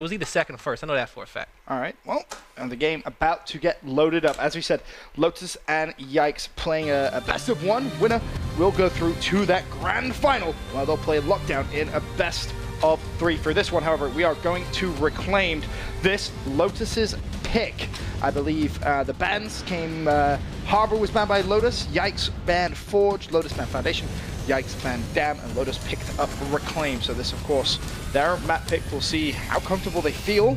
It was either second or first. I know that for a fact. All right, well, and the game about to get loaded up. As we said, Lotus and Yikes playing a best of one. Winner will go through to that grand final, while they'll play Lockdown in a best of three. For this one, however, we are going to reclaim this Lotus's pick. I believe the bans came, Harbor was banned by Lotus, Yikes banned Forge, Lotus banned Foundation, Yikes banned Dam, and Lotus picked up Reclaim. So this, of course, their map pick. We'll see how comfortable they feel.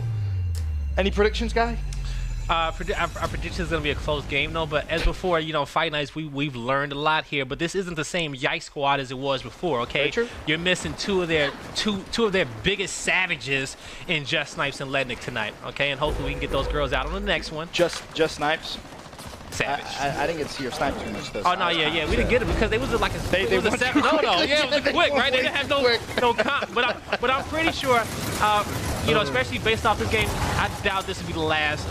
Any predictions, Guy? Our prediction is going to be a close game, though. But as before, you know, Fight Nights, we've learned a lot here. But this isn't the same Yikes squad as it was before. Okay, True. You're missing two of their biggest savages in Just Snipes and Lednick tonight. Okay, and hopefully we can get those girls out on the next one. Just Snipes. Savage. I didn't get to see your snipe too much this. Oh no, yeah, we didn't get it because they was like a they was a 7. No, yeah, it was quick, right? They didn't have no comp. But I'm pretty sure, you know, especially based off this game, I doubt this would be the last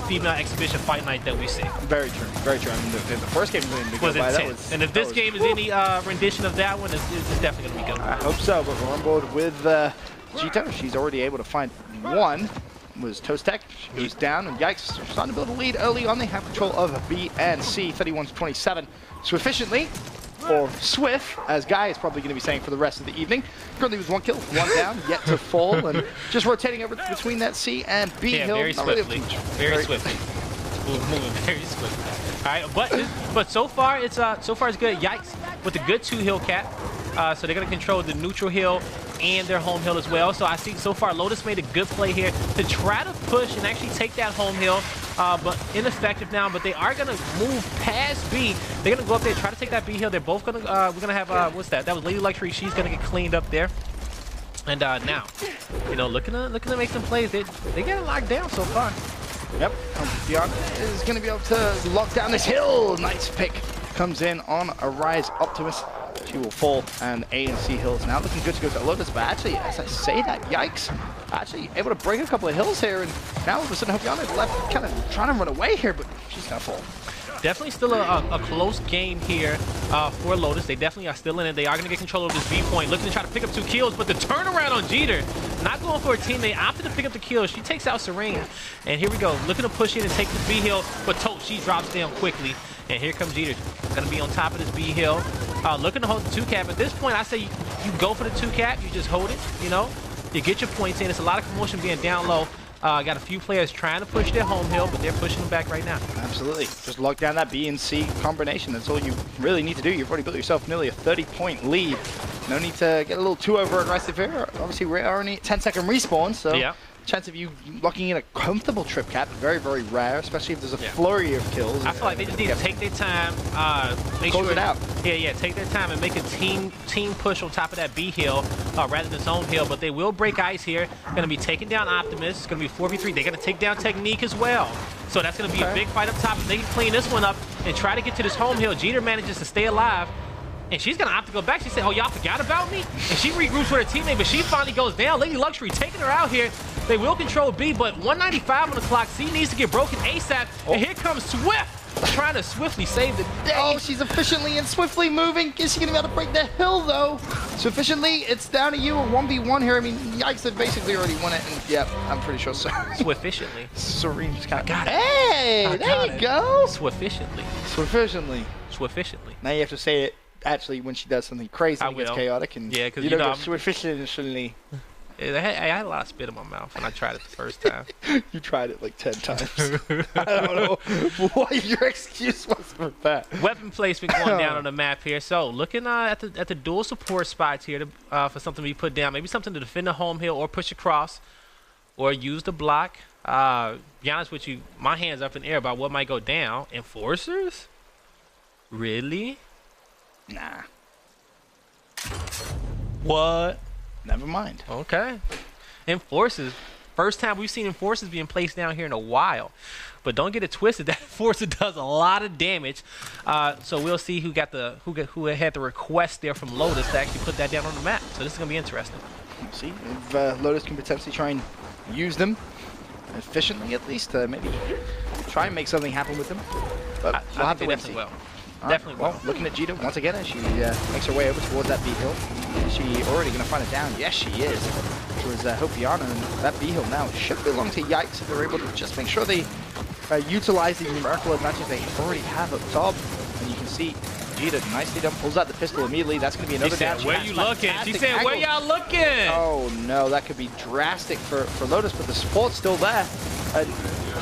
female exhibition fight night that we see. Very true, very true. I mean, the first game was intense, and if this game is any rendition of that one, it's definitely gonna be good. I hope so. But we're on board with Gita. She's already able to find one. Was Toast Tech. She goes down, and Yikes starting to build a lead early on. They have control of B and C, 31-27. Swiftly, or Swift, as Guy is probably going to be saying for the rest of the evening. Currently with 1 kill, 1 down, yet to fall, and just rotating over between that C and B hill. Very swiftly. Very swiftly. Moving very swiftly. All right, but so far it's good. Yikes with a good 2 hill cap. So they're going to control the neutral hill and their home hill as well. So I see so far Lotus made a good play here to try to push and actually take that home hill, but ineffective now. But they are going to move past B. They're going to go up there, try to take that B hill. They're both going to, we're going to have, what's that? That was Lady Luxury. She's going to get cleaned up there. And now, you know, looking to make some plays. They get it locked down so far. Yep, Diana is going to be able to lock down this hill. Nice pick. Comes in on a Rise Optimus. She will fall, and A and C hills now looking good to go to Lotus. But actually, as I say that, Yikes actually able to break a couple of hills here, and now all of a sudden Hopiana is left kind of trying to run away here, but she's gonna fall. Definitely still a close game here for Lotus. They definitely are still in it. They are going to get control of this B point, looking to try to pick up 2 kills, but the turnaround on Jeter, not going for a teammate, opted to pick up the kill. She takes out Serene, and here we go, looking to push in and take this B hill, but Tote, she drops down quickly, and here comes Jeter, going to be on top of this B hill, looking to hold the 2 cap. At this point, I say you go for the 2 cap, you just hold it, you know, you get your points in. It's a lot of commotion being down low. Got a few players trying to push their home hill, but they're pushing them back right now. Absolutely. Just lock down that B and C combination. That's all you really need to do. You've already built yourself nearly a 30-point lead. No need to get a little too over-aggressive here. Obviously, we're only 10-second respawn, so yeah. Chance of you locking in a comfortable trip cap, very, very rare, especially if there's a flurry of kills. I feel like they just need to take their time, make close it out. Yeah, take their time and make a team push on top of that B hill rather than zone hill. But they will break ice here. Going to be taking down Optimus. It's going to be 4v3. They're going to take down Technique as well. So that's going to be a big fight up top. If they can clean this one up and try to get to this home hill, Jeter manages to stay alive. And she's going to opt to go back. She said, oh, y'all forgot about me? And she regroups with her teammate, but she finally goes down. Lady Luxury taking her out here. They will control B, but 195 on the clock. C needs to get broken ASAP. Oh. And here comes Swift, trying to swiftly save the day. Oh, she's efficiently and swiftly moving. Is she going to be able to break the hill, though? So efficiently, it's down to you, a 1v1 here. I mean, Yikes have basically already won it. And yeah, I'm pretty sure so. Swift-efficiently. Serene just kind of got it. Hey, there you go. Swift-efficiently. Swift-efficiently. Swift-efficiently. Now you have to say it. Actually, when she does something crazy, it gets chaotic, and yeah, because you don't go sufficiently. I had a lot of spit in my mouth when I tried it the first time. You tried it like 10 times. I don't know what your excuse was for that. Weapon placement going down on the map here. So looking at the dual support spots here to, for something to be put down. Maybe something to defend the home hill or push across or use the block. Be honest with you, my hand's up in the air about what might go down. Enforcers? Really? Nah. What? Never mind. Okay. Enforcers. First time we've seen enforcers being placed down here in a while. But don't get it twisted. That enforcer does a lot of damage. So we'll see who had the request there from Lotus to actually put that down on the map. So this is gonna be interesting. We'll see if Lotus can potentially try and use them efficiently, at least, to maybe try and make something happen with them. But we'll have to wait and see. Definitely. Well, looking at Gita once again as she makes her way over towards that B hill. Is she already going to find it down? Yes, she is. towards Hopiana, and that B hill now should belong to Yikes if they're able to just make sure they utilize the numerical advantage they already have up top. And you can see Vegeta nicely done, pulls out the pistol immediately. That's going to be another dash. Where you looking? She said, where y'all looking? Oh no, that could be drastic for Lotus, but the support's still there.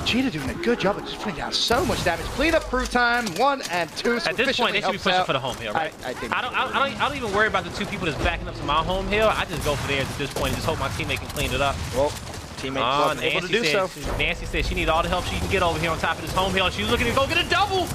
Vegeta doing a good job of just putting down so much damage. Clean up proof time, 1 and 2. At this point, they should be pushing for the home hill, right? I don't even worry about the 2 people that's backing up to my home hill. I just go for theirs at this point and just hope my teammate can clean it up. Well, teammate was able to do so. Nancy said she needs all the help she can get over here on top of this home hill. She's looking to go get a double.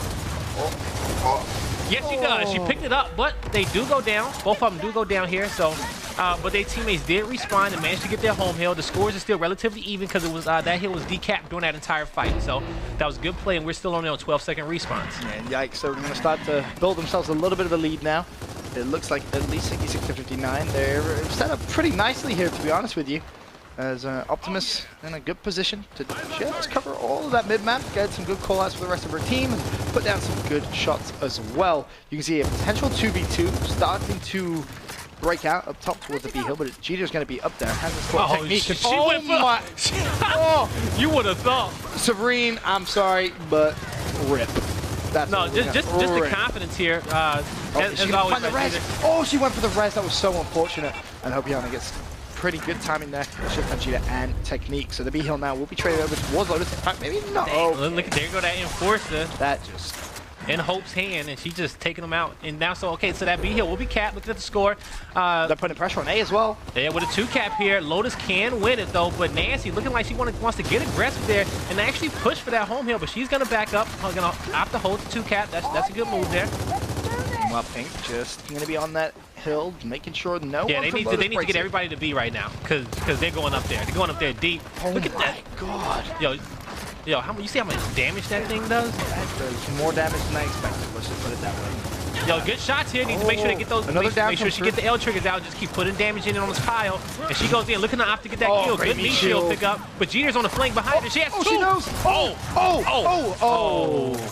Yes, she does. She picked it up, but they do go down. Both of them do go down here. So, but their teammates did respawn and managed to get their home hill. The scores are still relatively even because it was that hill was decapped during that entire fight. So that was good play, and we're still only on 12-second respawns. And Yikes are going to start to build themselves a little bit of a lead now. It looks like at least 66 to 59. They're set up pretty nicely here, to be honest with you. As Optimus in a good position to just cover all of that mid-map, get some good call-outs for the rest of her team, and put down some good shots as well. You can see a potential 2v2 starting to break out up top towards the B hill, but Vegeta's going to be up there. Has this technique. She went for you would have thought. Severine, I'm sorry, but rip. That's no, just the confidence here. As always, she went for the res. That was so unfortunate. And Hopiana gets pretty good timing there. Shift Vegeta and technique. So the B hill now will be traded over towards Lotus. In fact, maybe not. Oh, look, there go that enforcer. That just in Hope's hand, and she's just taking them out. And now, so that B hill will be capped. Look at the score. They're putting pressure on A as well. Yeah, with a 2 cap here, Lotus can win it though. But Nancy looking like she wants to get aggressive there and actually push for that home hill. But she's gonna back up. Gonna opt to hold the 2 cap. That's a good move there. Well, Pink just gonna be on that hill, making sure no one. Yeah, they need to get everybody to B right now, because they're going up there. They're going up there deep. Look at that. God. Yo, you see how much damage that thing does? That does more damage than I expected. Let's just put it that way. Yo, good shots here. Need to make sure they get those. Make sure she get the L triggers out. Just keep putting damage in on this pile. And she goes in, looking to opt to get that kill. Good meat shield pick up. But Jeter's on the flank behind her. She has 2. She knows.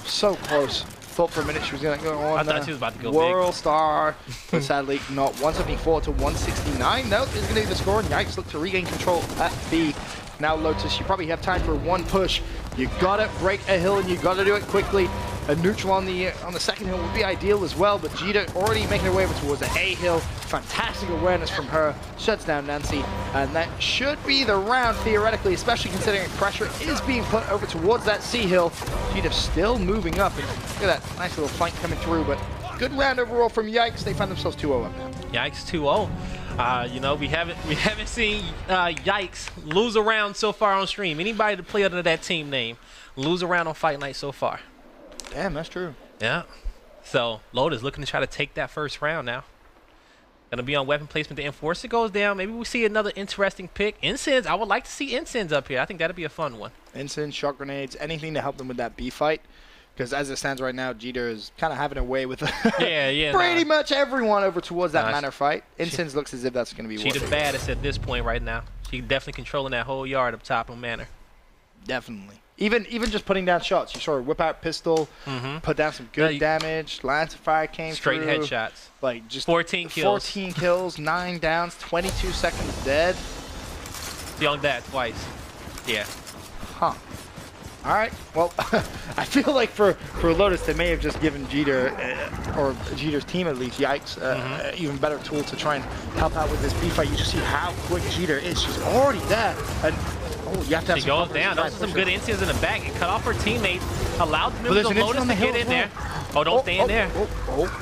So close. Thought for a minute she was going to go on. I thought she was about to go World big. Star, but sadly not. 174 to 169. Nope, is going to be the score. And Yikes look to regain control at B. Now Lotus, you probably have time for 1 push. You gotta break a hill and you gotta do it quickly. A neutral on the second hill would be ideal as well, but Vegeta already making her way over towards the A hill. Fantastic awareness from her. Shuts down Nancy, and that should be the round theoretically, especially considering pressure is being put over towards that C hill. Vegeta still moving up, and look at that nice little flank coming through, but good round overall from Yikes. They find themselves 2-0 up now. Yikes 2-0. You know, we haven't seen Yikes lose a round so far on stream. Anybody to play under that team name lose a round on Fight Night so far. Damn, that's true. Yeah. So Lotus looking to try to take that first round now. Gonna be on weapon placement. The Enforcer goes down. Maybe we'll see another interesting pick. Ensigns. I would like to see Ensigns up here. I think that'd be a fun one. Ensigns, shot grenades, anything to help them with that B fight. Because as it stands right now, Jeter is kind of having a way with pretty much everyone over towards that Manor fight. Ensigns looks as if that's going to be She's the baddest at this point right now. She's definitely controlling that whole yard up top on Manor. Definitely. Even just putting down shots. You saw her whip out pistol, put down some good damage. Lines of fire came straight through. Headshots. Like just 14 kills. 14 kills, 9 downs, 22 seconds dead. Beyond that twice. Yeah. Huh. All right. Well, I feel like for Lotus, they may have just given Jeter, or Jeter's team at least, Yikes, even better tool to try and help out with this B fight. You just see how quick Jeter is. She's already there. And you have to have she goes down. Those are some good instincts in the back. It cut off her teammates. Allowed the members of Lotus to get in there. Oh, don't stay in there.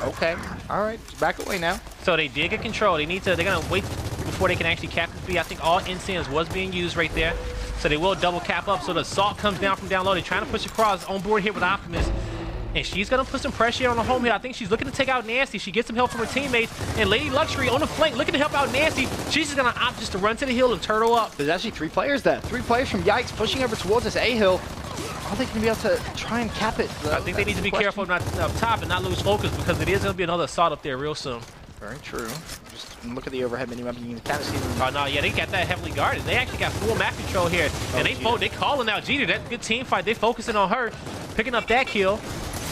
Okay. All right. Back away now. So they did get control. They're going to wait before they can actually cap this B. I think all incense was being used right there. So they will double cap up. So the assault comes down from down low. They're trying to push across on board here with Optimus. And she's going to put some pressure on the home hill. I think she's looking to take out Nancy. She gets some help from her teammates. And Lady Luxury on the flank looking to help out Nancy. She's just going to opt just to run to the hill and turtle up. There's actually 3 players there. 3 players from Yikes pushing over towards this A hill. Are they going to be able to try and cap it? I think they need to be careful not up top and not lose focus, because it is going to be another assault up there real soon. Very true. Just look at the overhead minimap. You can kind of see them. Oh, no, yeah, they got that heavily guarded. They actually got full map control here. And they calling out Jeter. That's a good team fight. They focusing on her, picking up that kill.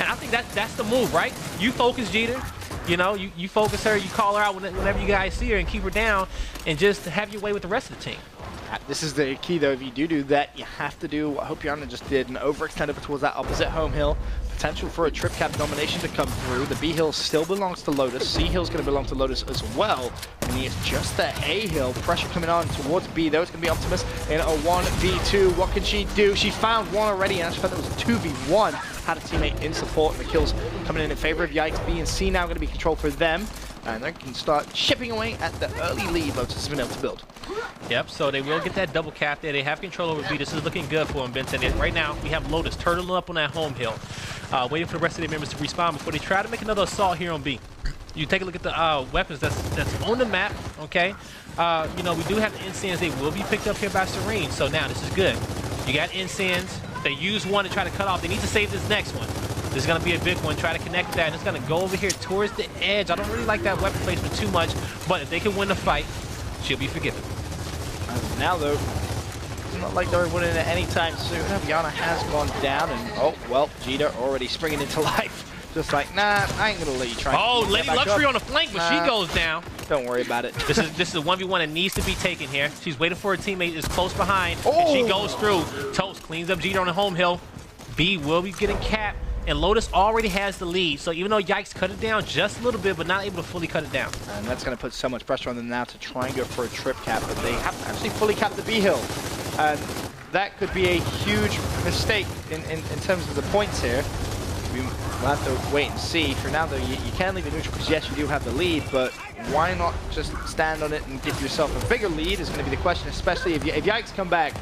And I think that's the move, right? You focus Jeter, You know, you focus her, you call her out whenever you guys see her and keep her down and just have your way with the rest of the team. This is the key, though. If you do that, you have to do what Hopiana just did and overextend it towards that opposite home hill. Potential for a trip cap domination to come through. The B hill still belongs to Lotus. C hill's going to belong to Lotus as well. And it's just the A hill. Pressure coming on towards B, though. It's going to be Optimus in a 1v2. What can she do? She found one already, and she found it was a 2v1. Had a teammate in support. The kills coming in favor of Yikes. B and C now going to be controlled for them. And they can start chipping away at the early lead Lotus has been able to build. Yep, so they will get that double cap there. They have control over B. This is looking good for them, Benson. And right now, we have Lotus turtling up on that home hill, waiting for the rest of their members to respawn before they try to make another assault here on B. You take a look at the weapons that's on the map, okay? You know, we do have the Insans. They will be picked up here by Serene. So now this is good. You got Insans. They use one to try to cut off. They need to save this next one. This is going to be a big one. Try to connect that. And it's going to go over here towards the edge. I don't really like that weapon placement too much, but if they can win the fight, she'll be forgiven. Now, though, it's not like they're winning it anytime soon. Yana has gone down, and oh, well, Jeter already springing into life. Just like, nah, I ain't going to let you try. Oh, Lady Luxury on the flank, but she goes down. Don't worry about it. This is a 1v1 that needs to be taken here. She's waiting for her teammate is close behind, and she goes through. Toast cleans up Jeter on the home hill. B will be getting capped. And Lotus already has the lead, so even though Yikes cut it down just a little bit, but not able to fully cut it down. And that's going to put so much pressure on them now to try and go for a trip cap, but they haven't actually fully capped the B hill. And that could be a huge mistake in terms of the points here. We'll have to wait and see. For now, though, you can leave it neutral because, yes, you do have the lead, but why not just stand on it and give yourself a bigger lead is going to be the question, especially if Yikes come back.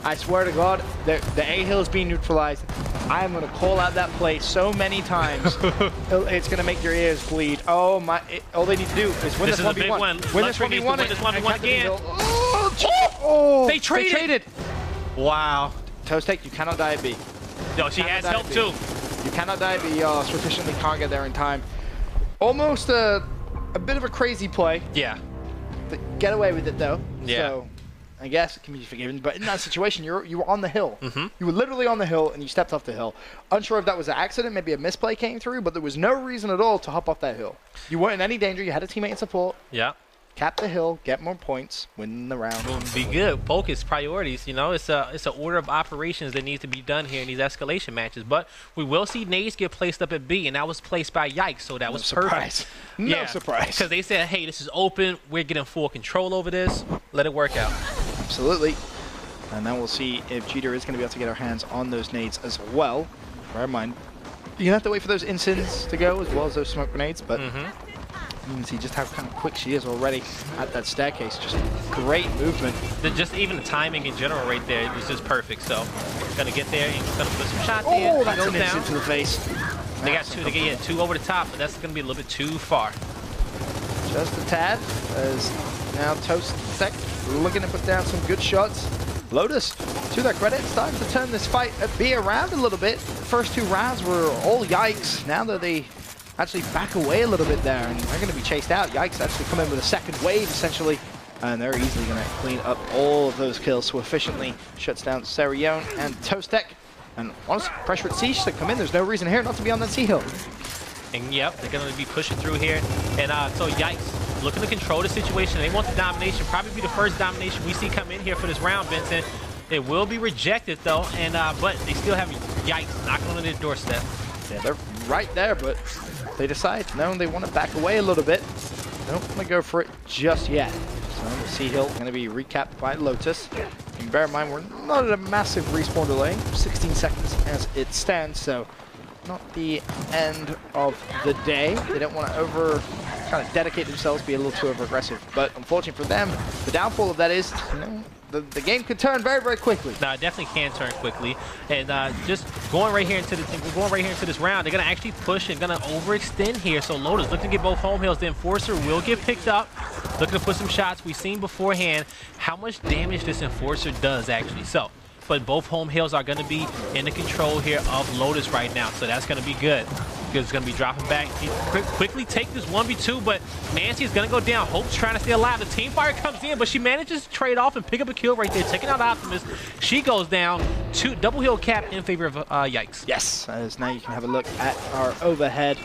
I swear to God, the A hill is being neutralized. I'm going to call out that play so many times, it's going to make your ears bleed. Oh, my. All they need to do is win this 1v1. Win this 1v1 again. Oh, they traded. Wow. Toastek, you cannot die at B. No, she has help too. You cannot die at B. Sufficiently can't get there in time. Almost a bit of a crazy play. Yeah. Get away with it, though. Yeah. So, I guess it can be forgiven, but in that situation, you were on the hill. Mm-hmm. You were literally on the hill, and you stepped off the hill. Unsure if that was an accident, maybe a misplay came through, but there was no reason at all to hop off that hill. You weren't in any danger. You had a teammate in support. Yeah. Cap the hill, get more points, win the round. Will be good. Focus, priorities. You know, it's an order of operations that needs to be done here in these escalation matches. But we will see nades get placed up at B, and that was placed by Yikes, so that was perfect. No surprise. Because they said, hey, this is open. We're getting full control over this. Let it work out. Absolutely. And then we'll see if Jeter is going to be able to get her hands on those nades as well. Bear in mind, you have to wait for those Insins to go as well as those smoke grenades, but you can see just how kind of quick she is already at that staircase. Just great movement. Just even the timing in general right there is just perfect. So, gonna get there and gonna put some shots in. Oh, that's an instant to the face. They got two. They get two over the top, but that's gonna be a little bit too far. Just a tad, as now Toastek looking to put down some good shots. Lotus, to their credit, it's time to turn this fight at B around a little bit. The first two rounds were all Yikes. Now that they actually back away a little bit there, and they're going to be chased out. Yikes actually come in with a second wave, essentially, and they're easily going to clean up all of those kills, so efficiently shuts down Serion and Toastek. And honestly, pressure at C should come in. There's no reason here not to be on that C hill. And yep, they're going to be pushing through here. And so Yikes looking to control the situation. They want the domination, probably be the first domination we see come in here for this round, Vincent. It will be rejected, though, and but they still have Yikes knocking on their doorstep. Yeah, they're right there, but they decide, no, they want to back away a little bit. They don't want to go for it just yet. So the C hill going to be recapped by Lotus. And bear in mind, we're not at a massive respawn delay, 16 seconds as it stands, so not the end of the day. They don't want to kind of dedicate themselves, be a little too over aggressive. But unfortunately for them, the downfall of that is, you know, the game could turn very, very quickly. No, it definitely can turn quickly. And just going right here into this round, they're gonna actually push and gonna overextend here. So Lotus looking to get both home hills. The Enforcer will get picked up. Looking to put some shots. We've seen beforehand how much damage this Enforcer does actually. So, but both home hills are gonna be in the control here of Lotus right now. So that's gonna be good. It's going to be dropping back. He quickly take this 1v2, but Nancy is going to go down. Hope's trying to stay alive. The team fire comes in, but she manages to trade off and pick up a kill right there, taking out Optimus. She goes down. Double hill cap in favor of Yikes. Yes, as now you can have a look at our overhead.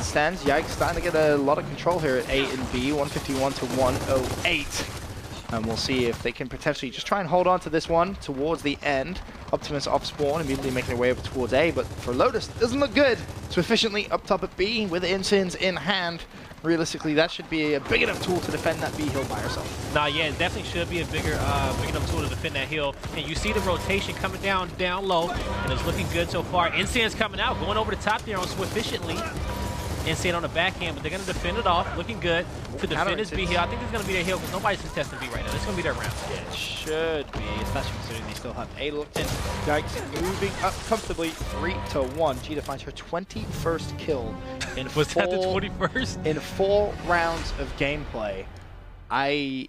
it stands, Yikes starting to get a lot of control here at A and B, 151 to 108. And we'll see if they can potentially just try and hold on to this one towards the end. Optimus off spawn, immediately making their way over towards A, but for Lotus, doesn't look good. So efficiently up top at B with Insins in hand. Realistically, that should be a big enough tool to defend that B hill by herself. Nah, yeah, it definitely should be a big enough tool to defend that hill. And you see the rotation coming down low, and it's looking good so far. Insins coming out, going over the top there on Swiftficiently. Insane on the backhand, but they're going to defend it off. Looking good to defend this B hill. I think it's going to be their hill because nobody's contesting B right now. It's going to be their round. Yeah, it should be, especially considering they still have A looked in. Yikes moving up comfortably 3-1. Jita finds her 21st kill in Was that the 21st? In 4 rounds of gameplay. I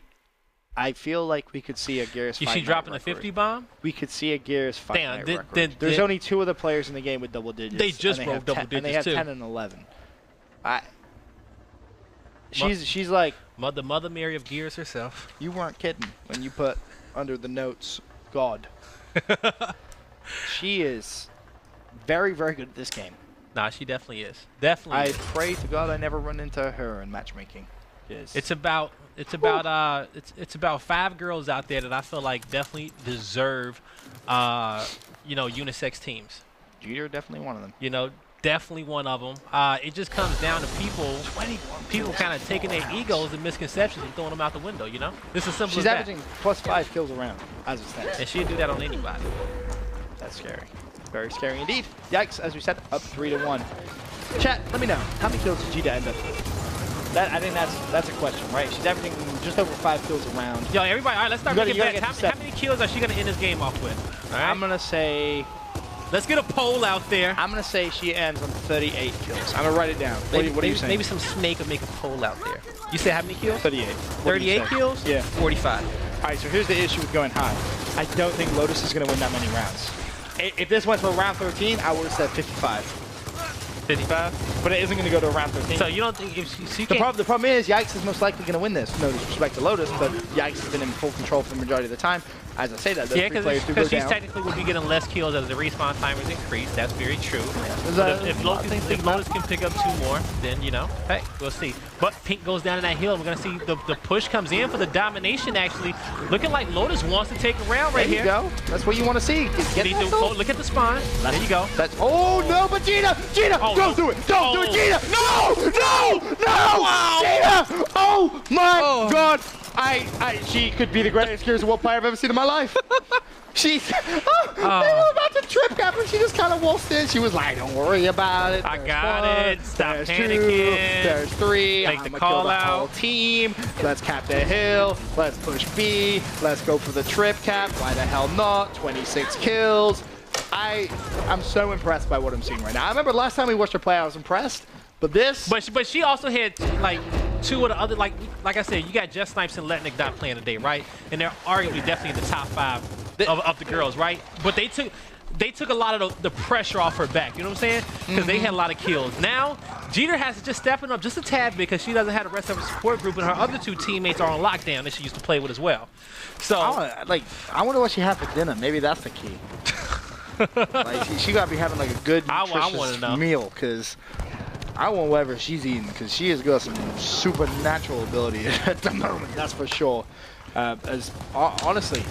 feel like we could see a Gears fight. Is she dropping a 50 bomb? We could see a Gears fight. Damn, There's only 2 other players in the game with double digits. They just broke double digits, and they have too. 10 and 11. She's like the Mother Mary of Gears herself. You weren't kidding when you put under the notes God. She is very, very good at this game. Nah, she definitely is. Definitely. I pray to God I never run into her in matchmaking. It's about 5 girls out there that I feel like definitely deserve unisex teams. Jeter definitely one of them. You know, definitely one of them. It just comes down to people kind of taking their egos and misconceptions and throwing them out the window, you know? It's as simple as that. She's averaging +5 kills around, as it stands. And she'd do that on anybody. That's scary. Very scary indeed. Yikes, as we said, up 3-1. Chat, let me know. How many kills did Jita end up with? I think that's a question, right? She's averaging just over 5 kills around. Yo, everybody, all right, let's start making bets. How many kills are she going to end this game off with? All right? I'm going to say... Let's get a poll out there. I'm going to say she ends on 38 kills. I'm going to write it down. What are you saying? Maybe some snake will make a poll out there. You say how many kills? 38. 38 kills? Yeah. 45. All right, so here's the issue with going high. I don't think Lotus is going to win that many rounds. If this went for round 13, I would have said 55. 55? But it isn't going to go to round 13. So you don't think if she the problem is Yikes is most likely going to win this. No disrespect to Lotus, but Yikes has been in full control for the majority of the time. As I say that, those 3 players do go because she down. technically would be getting less kills as the respawn timers increase. That's very true. Yeah. If Lotus can pick up 2 more, then, you know, hey, we'll see. But Pink goes down in that hill, and we're going to see the push comes in for the domination, actually. Looking like Lotus wants to take a round right here. There you go. That's what you want to see. Look at the spawn. There you go. Oh, no, but Jita! Don't do it! Don't do it, Jita! No! Wow. Jita! Oh, my God! She could be the greatest Gears of War player I've ever seen in my life. They were about to trip cap her. She just kind of waltzed in. She was like, don't worry about it. I got it. Stop panicking. There's 3. Make the call out. Whole team. Let's cap the hill. Let's push B. Let's go for the trip cap. Why the hell not? 26 kills. I'm so impressed by what I'm seeing right now. I remember last time we watched her play, I was impressed. But this... But she also had, like, 2 of the other, like I said, you got Just Snipes and Letnick not playing today, right? And they're arguably definitely in the top 5 of the girls, right? But they took a lot of the pressure off her back, you know what I'm saying? Because they had a lot of kills. Now, Jeter has to just stepping up just a tad because she doesn't have the rest of her support group, and her other 2 teammates are on lockdown that she used to play with as well. So, I wonder what she had for dinner. Maybe that's the key. Like, she got to be having like a good, nutritious meal, because I want whatever she's eating, because she has got some supernatural ability at the moment, that's for sure. Honestly,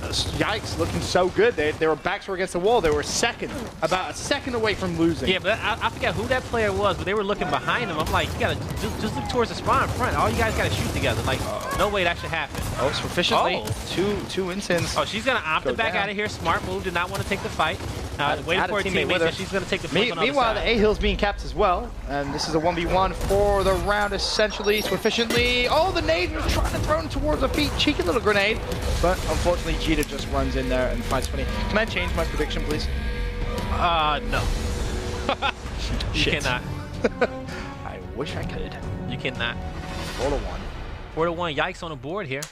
Yikes looking so good. Their backs were against the wall. They were about a second away from losing. Yeah, but I forgot who that player was, but they were looking behind him. I'm like, you gotta just look towards the spawn in front. All you guys gotta shoot together. Like, no way that should happen. Oh, it's proficiently. Two instants. Oh, she's gonna opt to back out of here. Smart move. Did not want to take the fight. Waiting for a teammate that she's gonna take the flip on the Meanwhile, other side. the A-Hill's being capped as well. And this is a 1v1 for the round, essentially. Sufficiently. Oh, the nade was trying to throw him towards the feet. Cheeky little grenade. But unfortunately, Jita just runs in there and fights funny. Can I change my prediction, please? No. You cannot. I wish I could. You cannot. 4-1. 4-1. Yikes on the board here.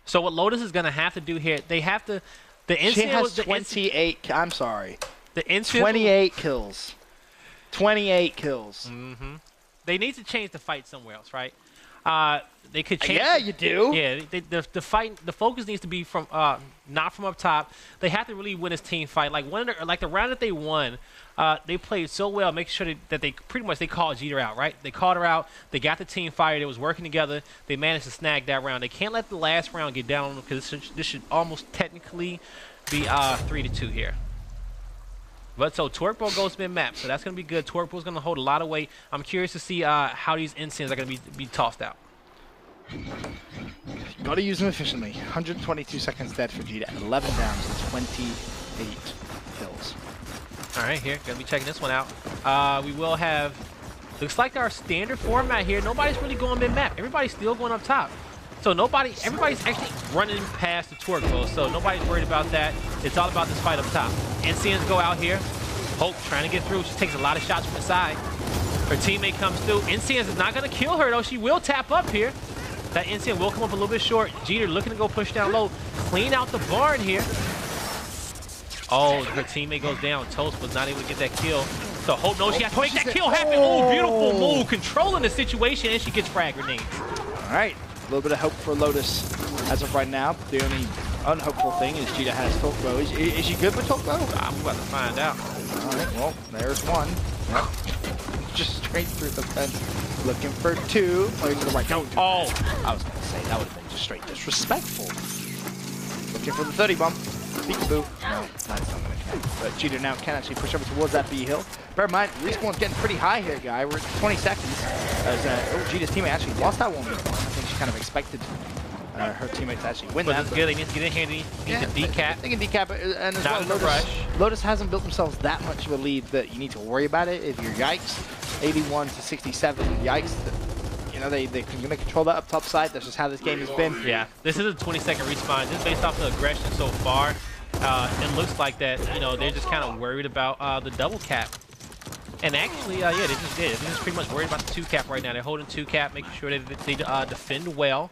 So what Lotus is gonna have to do here, they have to. She has 28. I'm sorry. The 28 kills. 28 kills. They need to change the fight somewhere else, right? They could change. Yeah, you do. Yeah, the focus needs to be from not from up top. They have to really win this team fight. Like the round that they won, they played so well, making sure that they pretty much they called Jeter out, right? They called her out. They got the team fired. It was working together. They managed to snag that round. They can't let the last round get down on them because this should almost technically be 3-2 here. But so Twerkball goes mid-map, so that's going to be good. Twerkball's going to hold a lot of weight. I'm curious to see how these incense are going to be tossed out. Got to use them efficiently. 122 seconds dead for Jeter. 11 downs and 28 kills. All right, here, going to be checking this one out. We will have, looks like our standard format here. Nobody's really going mid-map. Everybody's still going up top. So everybody's actually running past the Twerkball, so nobody's worried about that. It's all about this fight up top. NCNs go out here. Hope trying to get through. She takes a lot of shots from the side. Her teammate comes through. NCNs is not going to kill her, though. She will tap up here. That NCN will come up a little bit short. Jeter looking to go push down low. Clean out the barn here. Oh, her teammate goes down. Toast was not able to get that kill. So Hope knows she has to make that kill happen. Oh, beautiful move. Controlling the situation, and she gets frag grenades. All right. A little bit of hope for Lotus as of right now. The only unhopeful thing is Jeter has Talkbow. Is she good with Talkbow? I'm about to find out. All right, well, there's one. Yep. Just straight through the fence. Looking for two. Playing to the right. Don't do that. I was going to say, that would have been just straight disrespectful. Looking for the 30 bump. Peekaboo. No, that's not going to connect. But Jeter now can actually push over towards that B hill. Bear in mind, respawn's getting pretty high here, guy. We're at 20 seconds. As Jeter's teammate actually lost that one. I think she kind of expected her teammate to actually win that. But it's good. They need to get in here. They need to decap. They can decap, and as well, Lotus hasn't built themselves that much of a lead that you need to worry about it. If you're Yikes, 81 to 67, Yikes, you know, they're going to control that up top side. That's just how this game has been. Yeah, this is a 20-second respawn. Just based off the aggression so far, it looks like that, you know, they're just kind of worried about the double cap. And actually, yeah, they just did. They're just pretty much worried about the 2-cap right now. They're holding 2-cap, making sure that they defend well,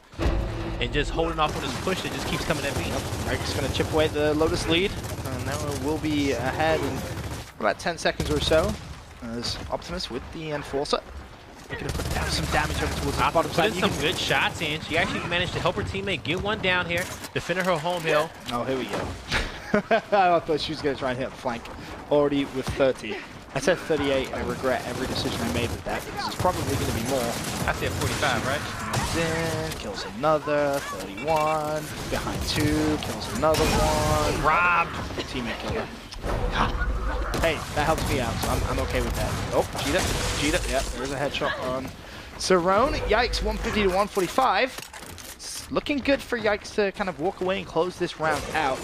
and just holding off on this push that just keeps coming at me. Yep. Yikes going to chip away the Lotus lead. And now we'll be ahead in about 10 seconds or so. As Optimus with the Enforcer. They're going to put down some damage over towards the bottom side. Putting some good shots in. She actually managed to help her teammate get one down here, defending her home hill. Oh, here we go. I thought she was going to try and hit a flank. Already with 30. I said 38. I regret every decision I made with that. This is probably going to be more. I said 45, right? Then kills another. 31. Behind 2. Kills another one. Robbed. Teammate killer. Hey, that helps me out, so I'm okay with that. Oh, Cheetah. Yeah, there's a headshot on Cerrone. Yikes, 150 to 145. It's looking good for Yikes to kind of walk away and close this round out.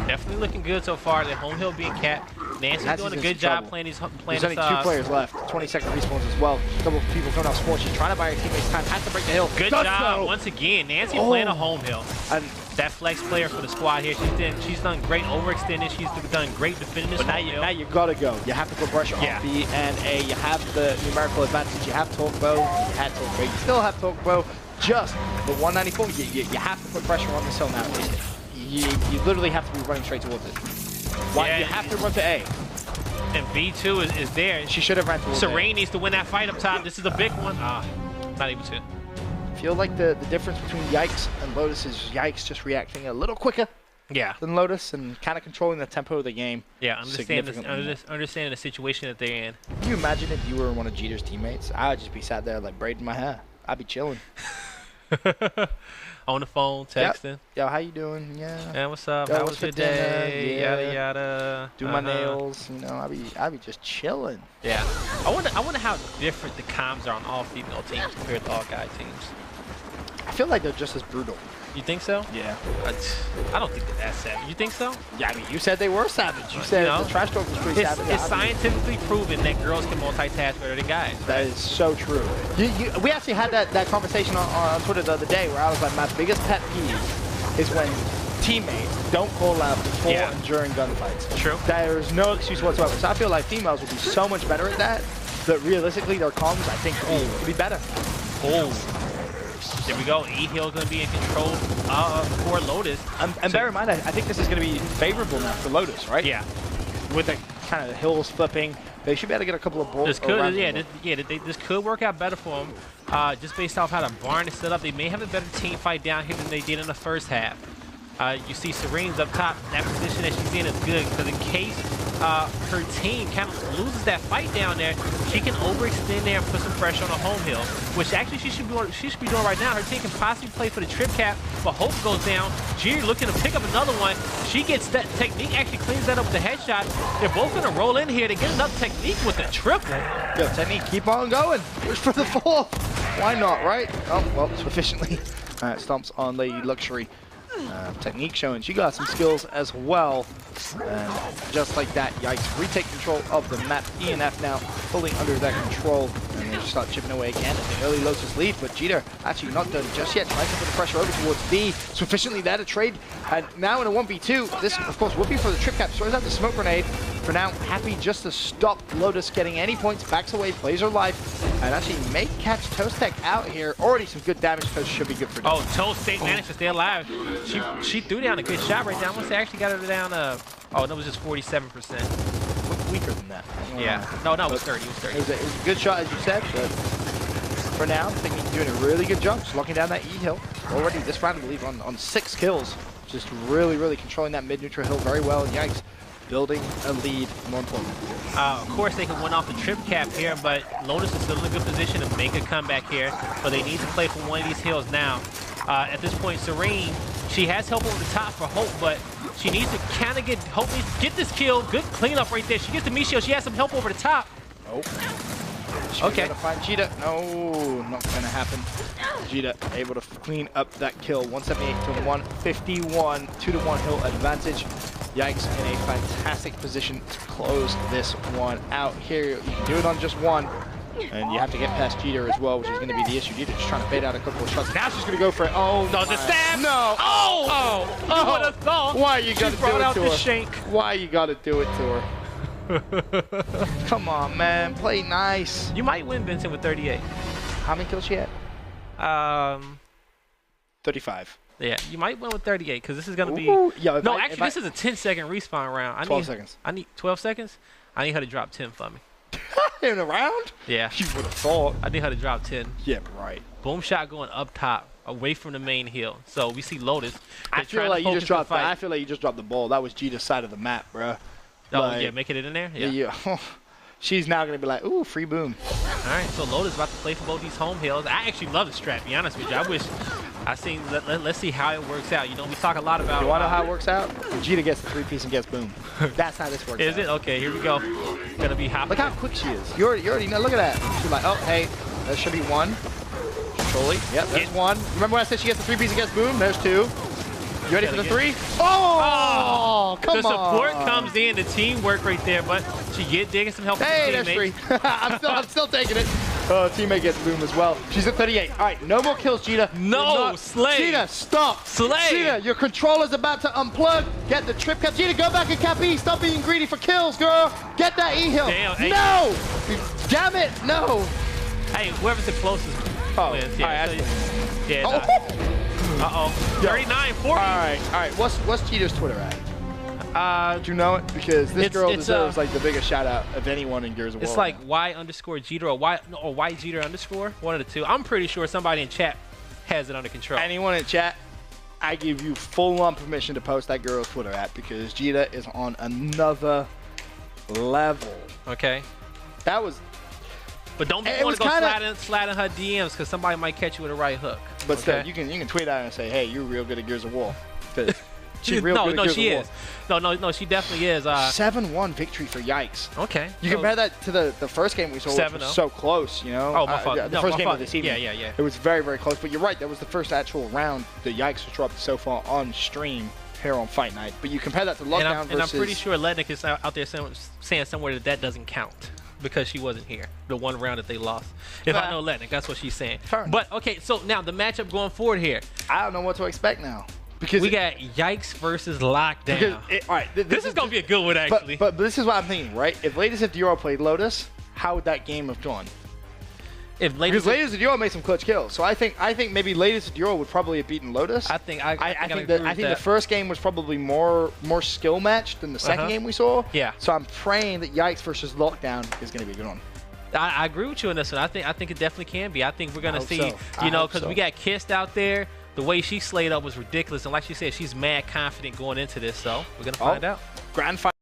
Definitely looking good so far. The home hill being capped. Nancy's doing a good job playing these. There's only 2 players left. 20-second respawns as well. A couple of people coming off spawn. She's trying to buy her teammates time. Has to break the hill. Good job once again. Nancy playing a home hill. And that flex player for the squad here. She's done great overextending. She's done great defending this home hill. Now you gotta go. You have to put pressure on B and A. You have the numerical advantage. You have Talkbow. You had Talkbow. You still have Talkbow. Just the 194. You have to put pressure on this hill now. You literally have to be running straight towards it. You have to run to A. And B2 is there. She should have ran towards Serene needs to win that fight up top. This is a big one. Not able to. I feel like the difference between Yikes and Lotus is Yikes just reacting a little quicker than Lotus and kind of controlling the tempo of the game. Yeah, understanding the situation that they're in. Can you imagine if you were one of Jeter's teammates? I would just be sat there like braiding my hair. I'd be chilling. On the phone, texting. Yo, how you doing? Yeah, what's up? How was your day? Yada yada. Do my nails. You know, I'd be just chilling. Yeah. I wonder how different the comms are on all female teams compared to all guy teams. I feel like they're just as brutal. You think so? Yeah. I don't think they're that savage. You think so? Yeah, I mean, you said they were savage. You said the trash talk was pretty savage. It's scientifically proven that girls can multitask better than guys. That is so true. We actually had that conversation on Twitter the other day where I was like, my biggest pet peeve is when teammates don't call out before and during gunfights. True. There is no excuse whatsoever. So I feel like females would be so much better at that, that realistically their comms, I think, could be better. There we go. E-Hill going to be in control for Lotus. And bear in mind, I think this is going to be favorable now for Lotus, right? Yeah. With the kind of hills flipping, they should be able to get a couple of balls. This could, this could work out better for them. just based off how the barn is set up. They may have a better team fight down here than they did in the first half. You see Serene's up top. That position that she's in is good because in case her team kind of loses that fight down there, she can overextend there and put some pressure on the home hill, which actually she should be doing right now. Her team can possibly play for the trip cap, but Hope goes down. Jeter looking to pick up another one. She gets that technique, actually cleans that up with the headshot. They're both going to roll in here to get another technique with the triple. Yo, technique, keep on going. Push for the fourth. Why not, right? Oh, well, sufficiently. Stomps on Lady Luxury. Technique showing she got some skills as well. And just like that, Yikes retake control of the map. ENF now fully under their control. And they start chipping away again at the early Lotus lead. But Jeter actually not done just yet. Tries to put the pressure over towards B. Sufficiently there to trade. And now in a 1v2, this, of course, Whoopi for the trip cap. Throws out the smoke grenade. For now, happy just to stop Lotus getting any points. Backs away, plays her life. And actually may catch Toast Tech out here. Already some good damage. Toast should be good for them. Oh, Toast managed to stay alive. She threw down a good shot right there. I want to say actually got her down. Oh, that was just 47%. Weaker than that. Yeah. No, it was 30. It was 30. It was a good shot, as you said, but for now, I think he's doing a really good job. Just locking down that E hill. Already this round, I believe, on 6 kills. Just really, really controlling that mid-neutral hill very well. And Yikes, building a lead, more important. Of course, they can win off the trip cap here, but Lotus is still in a good position to make a comeback here. But they need to play for one of these hills now. At this point, Serene, she has help over the top for Hope, but she needs to kind of get this kill. Good cleanup right there. She gets the Michio. She has some help over the top. Nope. Okay. Gonna find Cheetah. No, not gonna happen. Cheetah able to clean up that kill. 178 to 151. 2-to-1 hill advantage. Yikes in a fantastic position to close this one out here. You can do it on just one. And you have to get past Jeter as well, which is going to be the issue. Jeter just trying to bait out a couple of shots. Now she's going to go for it. Oh, no, the stab! No! Oh! You would have thought. Why you got to do it out to the her? shank. Why you got to do it to her? Come on, man. Play nice. You might win, Vincent, with 38. How many kills she had? 35. Yeah, you might win with 38 because this is going to be... Yeah, no, actually, this is a 10-second respawn round. 12 seconds. I need 12 seconds? I need her to drop 10 for me. In a round? Yeah. You would have thought. I need her to drop 10. Yeah, right. Boom shot going up top, away from the main hill. So we see Lotus. I feel like you just dropped the, I feel like you just dropped the ball. That was Jeter's side of the map, bro. Oh, like, yeah, making it in there? Yeah. She's now going to be like, ooh, free boom. All right, so Lotus about to play for both these home hills. I actually love the strat, to be honest with you. I wish I seen, let's see how it works out. You know, we talk a lot about... You want to know how it works out? Jeter gets the 3-piece and gets boom. That's how this works Is it? Okay, here we go. Gonna be hopping. Look how quick she is. You already know. Look at that. She's like, oh, hey, there should be one. Surely. Yep, there's one. Remember when I said she gets the 3-piece and gets boom? There's 2. You ready for the 3? Oh, come on. The support comes in, the teamwork right there, but she digging some help from hey, the there's 3. I'm still taking it. Teammate gets boom as well. She's at 38. All right, no more kills, Cheetah. No, Slay. Cheetah, stop. Slay. Cheetah, your controller's about to unplug. Get the trip cap. Cheetah, go back and cap E. Stop being greedy for kills, girl. Get that E hill. Damn, hey. No. Damn it, no. Hey, whoever's the closest wins. Yeah, all right, yeah. Uh-oh. 39, 40. All right. What's Cheetah's Twitter at? Do you know it? Because this girl deserves like the biggest shout out of anyone in Gears of War. It's like Y_Jeter or YJeter_. One of the two. I'm pretty sure somebody in chat has it under control. Anyone in chat, I give you full-on permission to post that girl's Twitter at because Jeter is on another level. Okay. That was. But don't want to go slide in her DMs because somebody might catch you with a right hook. But still, you can tweet out and say, hey, you're real good at Gears of War. She's real good at Gears she of is. No, she definitely is. 7-1 victory for Yikes. Okay. You compare that to the first game we saw, which was so close, you know? Oh, my fault. The first game of this evening. Yeah. It was very, very close. But you're right, that was the first actual round the Yikes has dropped so far on stream here on Fight Night. But you compare that to Lockdown and I'm pretty sure Lednick is out there saying somewhere that doesn't count. Because she wasn't here, the one round that they lost. If I know Lednick, that's what she's saying. But, okay, so now the matchup going forward here. I don't know what to expect now. Because we got Yikes versus Lockdown. All right, this is going to be a good one, actually. But this is what I'm thinking, right? If Lotus and Dior played Lotus, how would that game have gone? Because Lotus and Dior made some clutch kills, so I think maybe Lotus and Dior would probably have beaten Lotus. I think the first game was probably more skill matched than the second game we saw. Yeah. So I'm praying that Yikes versus Lockdown is going to be a good one. I agree with you on this one. I think it definitely can be. I think we're gonna see, so. you know, because so. we got Kissed out there. The way she slayed up was ridiculous, and like she said, she's mad confident going into this. So we're gonna find out. Grand final.